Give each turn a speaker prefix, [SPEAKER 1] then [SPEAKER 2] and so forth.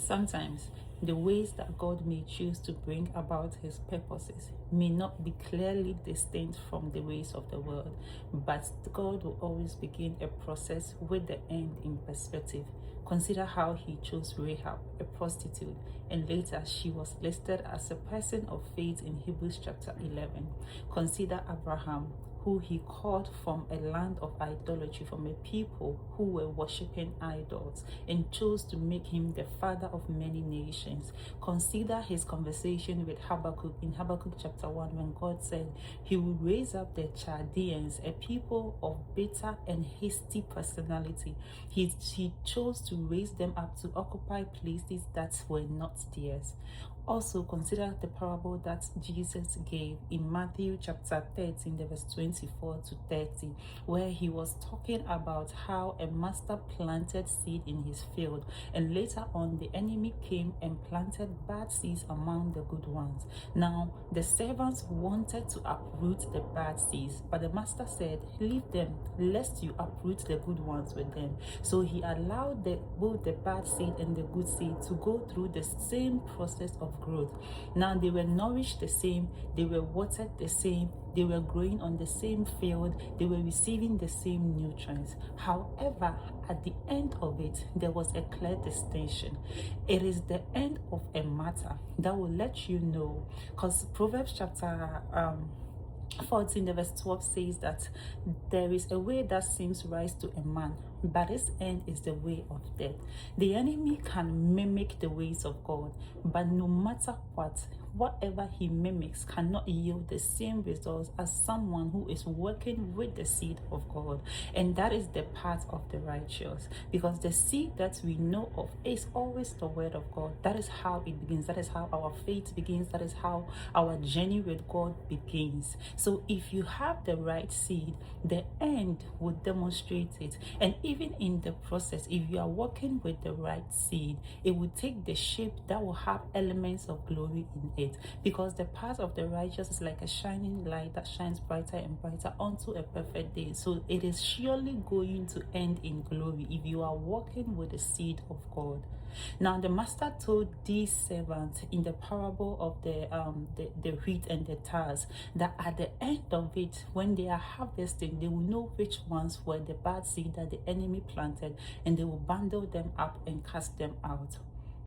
[SPEAKER 1] Sometimes the ways that God may choose to bring about his purposes may not be clearly distinct from the ways of the world, but God will always begin a process with the end in perspective. Consider how he chose Rahab, a prostitute, and later she was listed as a person of faith in Hebrews chapter 11. Consider Abraham, who he called from a land of idolatry, from a people who were worshipping idols, and chose to make him the father of many nations. Consider his conversation with Habakkuk in Habakkuk chapter 1, when God said he would raise up the Chaldeans, a people of bitter and hasty personality. He chose to raise them up to occupy places that were not theirs. Also, consider the parable that Jesus gave in Matthew chapter 13, the verse 24 to 30, where he was talking about how a master planted seed in his field, and later on the enemy came and planted bad seeds among the good ones. Now, the servants wanted to uproot the bad seeds, but the master said, "Leave them, lest you uproot the good ones with them." So he allowed both the bad seed and the good seed to go through the same process of growth. Now they were nourished the same, they were watered the same, they were growing on the same field, they were receiving the same nutrients. However, at the end of it, there was a clear distinction. It is the end of a matter that will let you know, because Proverbs chapter 14, the verse 12 says that there is a way that seems right to a man, but its end is the way of death. The enemy can mimic the ways of God, but no matter whatever he mimics cannot yield the same results as someone who is working with the seed of God. And that is the path of the righteous, because the seed that we know of is always the word of God. That is how it begins. That is how our faith begins. That is how our journey with God begins. So if you have the right seed, the end will demonstrate it. And even in the process, if you are working with the right seed, it will take the shape that will have elements of glory in it, because the path of the righteous is like a shining light that shines brighter and brighter unto a perfect day. So it is surely going to end in glory if you are walking with the seed of God. Now the master told these servants in the parable of the wheat and the tares that at the end of it, when they are harvesting, they will know which ones were the bad seed that the enemy planted, and they will bundle them up and cast them out.